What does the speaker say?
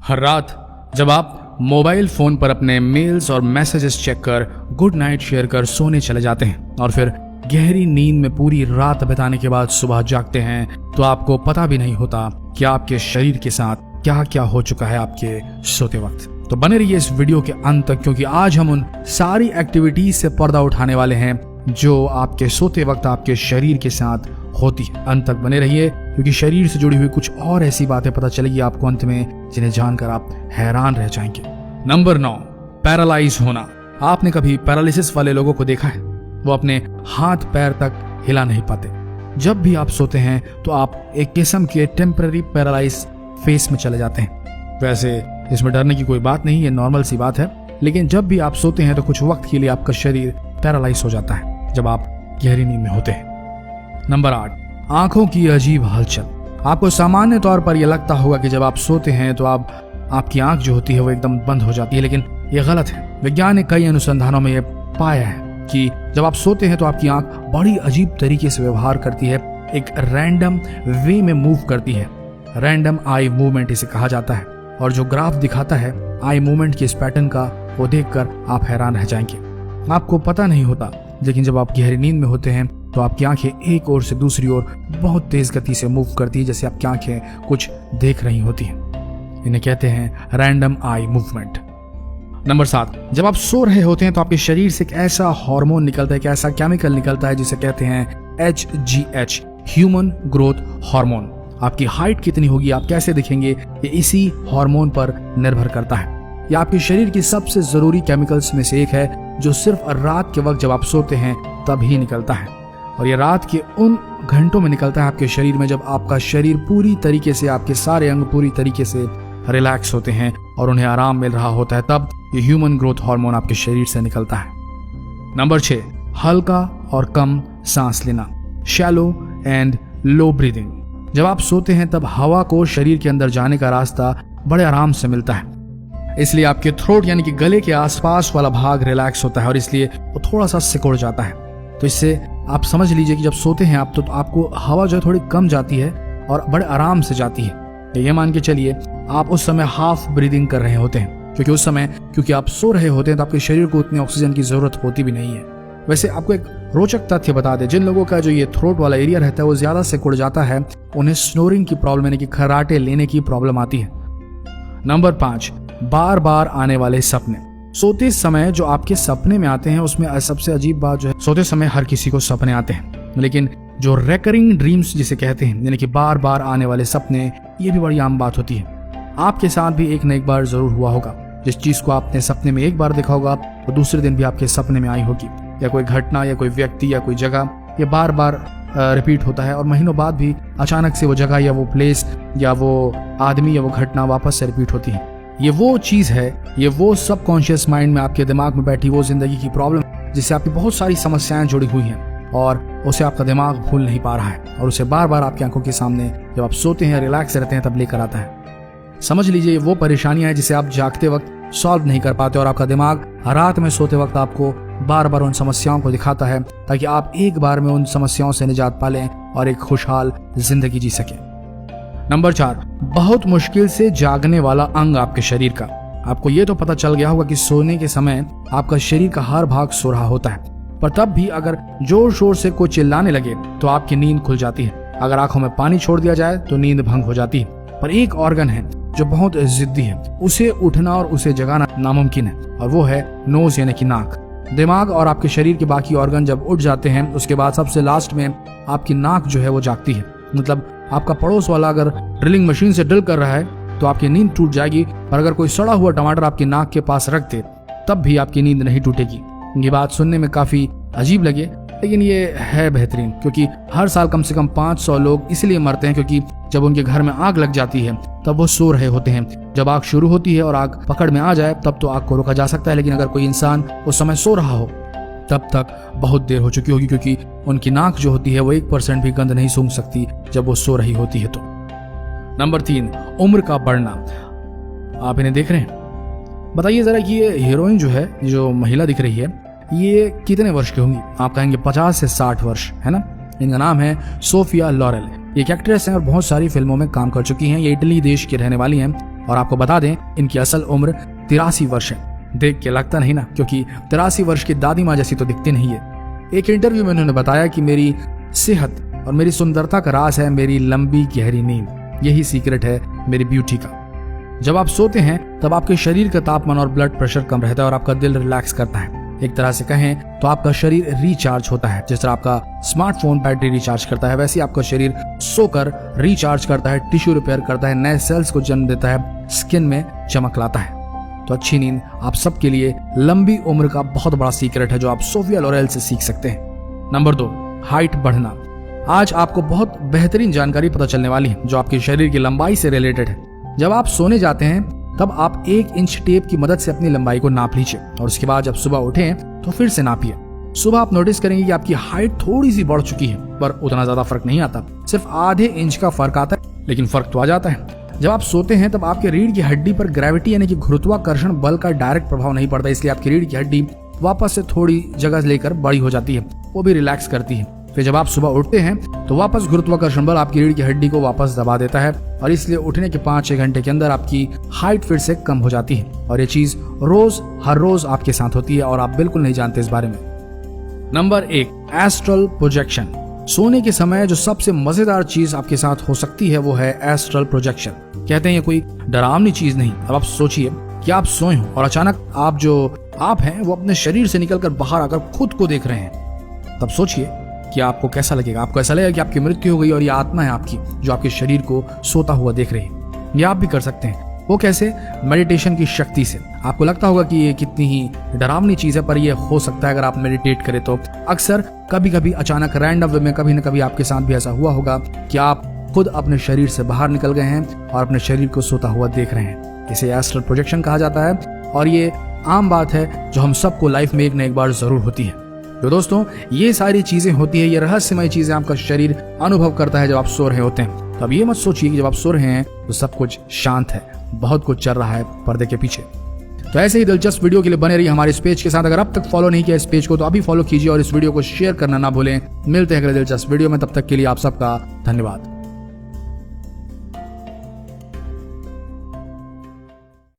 हर रात जब आप मोबाइल फोन पर अपने मेल्स और मैसेजेस चेक कर गुड नाइट शेयर कर सोने चले जाते हैं और फिर गहरी नींद में पूरी रात बिताने के बाद सुबह जागते हैं तो आपको पता भी नहीं होता कि आपके शरीर के साथ क्या क्या हो चुका है आपके सोते वक्त। तो बने रहिए इस वीडियो के अंत तक, क्योंकि आज हम उन सारी एक्टिविटीज से पर्दा उठाने वाले हैं जो आपके सोते वक्त आपके शरीर के साथ होती है। अंत तक बने रहिए, क्योंकि शरीर से जुड़ी हुई कुछ और ऐसी बातें पता चलेगी आपको अंत में, जिन्हें जानकर आप हैरान रह जाएंगे। नंबर 9, पैरालाइज होना। आपने कभी पैरालिसिस वाले लोगों को देखा है? वो अपने हाथ पैर तक हिला नहीं पाते। जब भी आप सोते हैं तो आप एक किस्म के टेम्पररी पैरालाइज फेस में चले जाते हैं। वैसे इसमें डरने की कोई बात नहीं है, नॉर्मल सी बात है, लेकिन जब भी आप सोते हैं तो कुछ वक्त के लिए आपका शरीर पैरालाइज हो जाता है जब आप गहरी नींद में होते हैं। नंबर 8, आंखों की अजीब हलचल। आपको सामान्य तौर पर यह लगता होगा कि जब आप सोते हैं तो आपकी आंख जो होती है वो एकदम बंद हो जाती है, लेकिन यह गलत है। विज्ञान ने कई अनुसंधानों में यह पाया है कि जब आप सोते हैं तो आपकी आंख बड़ी अजीब तरीके से व्यवहार करती है, एक रैंडम वे में मूव करती है। रैंडम आई मूवमेंट इसे कहा जाता है, और जो ग्राफ दिखाता है आई मूवमेंट के इस पैटर्न का, वो देखकर आप हैरान रह जाएंगे। आपको पता नहीं होता, लेकिन जब आप गहरी नींद में होते हैं तो आपकी आंखें एक ओर से दूसरी ओर बहुत तेज गति से मूव करती है, जैसे आपकी आंखें कुछ देख रही होती हैं। इन्हें कहते हैं रैंडम आई मूवमेंट। नंबर 7, जब आप सो रहे होते हैं तो आपके शरीर से एक ऐसा हार्मोन निकलता है, एक ऐसा केमिकल निकलता है जिसे कहते हैं HGH, ह्यूमन ग्रोथ हार्मोन। आपकी हाइट कितनी होगी, आप कैसे दिखेंगे, ये इसी हार्मोन पर निर्भर करता है। यह आपके शरीर की सबसे जरूरी केमिकल्स में से एक है, जो सिर्फ रात के वक्त जब आप सोते हैं तब ही निकलता है, और यह रात के उन घंटों में निकलता है आपके शरीर में जब आपका शरीर पूरी तरीके से, आपके सारे अंग पूरी तरीके से रिलैक्स होते हैं और उन्हें आराम मिल रहा होता है, तब ये ह्यूमन ग्रोथ हार्मोन आपके शरीर से निकलता है। नंबर 6, हल्का और कम सांस लेना, शैलो एंड लो ब्रीदिंग। जब आप सोते हैं तब हवा को शरीर के अंदर जाने का रास्ता बड़े आराम से मिलता है, इसलिए आपके थ्रोट यानी कि गले के आसपास वाला भाग रिलैक्स होता है और इसलिए वो थोड़ा सा सिकुड़ जाता है। तो इससे आप समझ लीजिए कि जब सोते हैं आप तो आपको हवा जो है थोड़ी कम जाती है और बड़े आराम से जाती है। ये मान के चलिए आप उस समय हाफ ब्रीदिंग कर रहे होते हैं, क्योंकि उस समय क्योंकि आप सो रहे होते हैं तो आपके शरीर को उतनी ऑक्सीजन की जरूरत होती भी नहीं है। वैसे आपको एक रोचक तथ्य बता दें, जिन लोगों का जो ये थ्रोट वाला एरिया रहता है वो ज्यादा सिकुड़ जाता है, उन्हें स्नोरिंग की प्रॉब्लम यानी कि खर्राटे लेने की प्रॉब्लम आती है। नंबर 5, बार बार आने वाले सपने। सोते समय जो आपके सपने में आते हैं उसमें सबसे अजीब बात जो है, सोते समय हर किसी को सपने आते हैं, लेकिन जो रेकरिंग ड्रीम्स जिसे कहते हैं यानी कि बार बार आने वाले सपने, ये भी बड़ी आम बात होती है। आपके साथ भी एक न एक बार जरूर हुआ होगा। जिस चीज को आपने सपने में एक बार देखा होगा वो दूसरे दिन भी आपके सपने में आई होगी, या कोई घटना या कोई व्यक्ति या कोई जगह, ये बार बार रिपीट होता है और महीनों बाद भी अचानक से वो जगह या वो प्लेस या वो आदमी या वो घटना वापस से रिपीट होती है। ये वो चीज है, ये वो सबकॉन्शियस माइंड में आपके दिमाग में बैठी वो जिंदगी की प्रॉब्लम जिससे आपकी बहुत सारी समस्याएं जुड़ी हुई हैं और उसे आपका दिमाग भूल नहीं पा रहा है, और उसे बार बार आपकी आंखों के सामने जब आप सोते हैं रिलैक्स रहते हैं तब लेकर आता है। समझ लीजिए ये वो परेशानियां हैं जिसे आप जागते वक्त सॉल्व नहीं कर पाते और आपका दिमाग रात में सोते वक्त आपको बार बार उन समस्याओं को दिखाता है, ताकि आप एक बार में उन समस्याओं से निजात पा लें और एक खुशहाल जिंदगी जी सकें। नंबर 4, बहुत मुश्किल से जागने वाला अंग आपके शरीर का। आपको ये तो पता चल गया होगा कि सोने के समय आपका शरीर का हर भाग सो रहा होता है, पर तब भी अगर जोर शोर से कोई चिल्लाने लगे तो आपकी नींद खुल जाती है। अगर आंखों में पानी छोड़ दिया जाए तो नींद भंग हो जाती है। पर एक ऑर्गन है जो बहुत जिद्दी है, उसे उठना और उसे जगाना नामुमकिन है, और वो है नोज यानी कि नाक। दिमाग और आपके शरीर के बाकी ऑर्गन जब उठ जाते हैं उसके बाद सबसे लास्ट में आपकी नाक जो है वो जागती है। मतलब आपका पड़ोस वाला अगर ड्रिलिंग मशीन से ड्रिल कर रहा है तो आपकी नींद टूट जाएगी, पर अगर कोई सड़ा हुआ टमाटर आपकी नाक के पास रख दे तब भी आपकी नींद नहीं टूटेगी। ये बात सुनने में काफी अजीब लगे, लेकिन ये है बेहतरीन, क्योंकि हर साल कम से कम 500 लोग इसलिए मरते हैं क्योंकि जब उनके घर में आग लग जाती है तब वो सो रहे होते हैं। जब आग शुरू होती है और आग पकड़ में आ जाए तब तो आग को रोका जा सकता है, लेकिन अगर कोई इंसान उस समय सो रहा हो तब तक बहुत देर हो चुकी होगी, क्योंकि उनकी नाक जो होती है वो 1% भी गंध नहीं सूंघ सकती जब वो सो रही होती है। तो नंबर 3, उम्र का बढ़ना। आप इन्हें देख रहे हैं, बताइए जरा कि ये हीरोइन जो है, जो महिला दिख रही है, ये कितने वर्ष की होंगी? आप कहेंगे 50 से 60 वर्ष, है ना। इनका नाम है सोफिया लॉरेल। ये एक एक्ट्रेस हैं और बहुत सारी फिल्मों में काम कर चुकी हैं। ये इटली देश की रहने वाली हैं और आपको बता दें इनकी असल उम्र 83 वर्ष है। देख के लगता नहीं ना, क्योंकि 83 वर्ष की दादी माँ जैसी तो दिखती नहीं है। एक इंटरव्यू में उन्होंने बताया कि मेरी सेहत और मेरी सुंदरता का राज है मेरी लंबी गहरी नींद, यही सीक्रेट है मेरी ब्यूटी का। जब आप सोते हैं तब आपके शरीर का तापमान और ब्लड प्रेशर कम रहता है और आपका दिल रिलैक्स करता है। एक तरह से कहें तो आपका शरीर रिचार्ज होता है। जिस तरह आपका स्मार्टफोन बैटरी रिचार्ज करता है, वैसे आपका शरीर सोकर रिचार्ज करता है, टिश्यू रिपेयर करता है, नए सेल्स को जन्म देता है, स्किन में चमक लाता है। तो अच्छी नींद आप सबके लिए लंबी उम्र का बहुत बड़ा सीक्रेट है जो आप सोफिया लोरेल से सीख सकते हैं। नंबर 2, हाइट बढ़ना। आज आपको बहुत बेहतरीन जानकारी पता चलने वाली है जो आपके शरीर की लंबाई से रिलेटेड है। जब आप सोने जाते हैं तब आप 1 इंच टेप की मदद से अपनी लंबाई को नाप लीजिए और उसके बाद जब सुबह उठें तो फिर से नापिए। सुबह आप नोटिस करेंगे कि आपकी हाइट थोड़ी सी बढ़ चुकी है, पर उतना ज्यादा फर्क नहीं आता, सिर्फ आधे इंच का फर्क आता है, लेकिन फर्क तो आ जाता है। जब आप सोते हैं तब आपके रीढ़ की हड्डी पर ग्रेविटी यानी कि गुरुत्वाकर्षण बल का डायरेक्ट प्रभाव नहीं पड़ता, इसलिए आपकी रीढ़ की हड्डी वापस से थोड़ी जगह लेकर बड़ी हो जाती है, वो भी रिलैक्स करती है। फिर जब आप सुबह उठते हैं तो वापस गुरुत्वाकर्षण बल आपकी रीढ़ की हड्डी को वापस दबा देता है और इसलिए उठने के 5-6 घंटे के अंदर आपकी हाइट फिर से कम हो जाती है। और ये चीज हर रोज आपके साथ होती है और आप बिल्कुल नहीं जानते इस बारे में। Number 1, astral projection. सोने के समय जो सबसे मजेदार चीज आपके साथ हो सकती है वो है एस्ट्रल प्रोजेक्शन। कहते हैं ये कोई डरावनी चीज नहीं। अब आप सोचिए कि आप सोए हो और अचानक आप हैं वो अपने शरीर से निकलकर बाहर आकर खुद को देख रहे हैं। तब सोचिए कि आपको कैसा लगेगा। आपको ऐसा लगेगा कि आपकी मृत्यु हो गई और ये आत्मा है आपकी जो आपके शरीर को सोता हुआ देख रही है। ये आप भी कर सकते हैं। वो कैसे? मेडिटेशन की शक्ति से। आपको लगता होगा कि ये कितनी ही डरावनी चीज है, पर ये हो सकता है अगर आप मेडिटेट करें तो। अक्सर कभी कभी अचानक रैंडम वे में कभी न कभी आपके साथ भी ऐसा हुआ होगा कि आप खुद अपने शरीर से बाहर निकल गए हैं और अपने शरीर को सोता हुआ देख रहे हैं। इसे एस्ट्रल प्रोजेक्शन कहा जाता है और ये आम बात है जो हम सबको लाइफ में एक न एक बार जरूर होती है। तो दोस्तों ये सारी चीजें होती है, ये रहस्यमय चीजें आपका शरीर अनुभव करता है जब आप सो रहे होते हैं। तो अब ये मत सोचिए कि जब आप सो रहे हैं तो सब कुछ शांत है, बहुत कुछ चल रहा है पर्दे के पीछे। तो ऐसे ही दिलचस्प वीडियो के लिए बने रहिए हमारे इस पेज के साथ। अगर अब तक फॉलो नहीं किया इस पेज को तो अभी फॉलो कीजिए और इस वीडियो को शेयर करना ना भूलें। मिलते हैं अगले दिलचस्प वीडियो में, तब तक के लिए आप सबका धन्यवाद।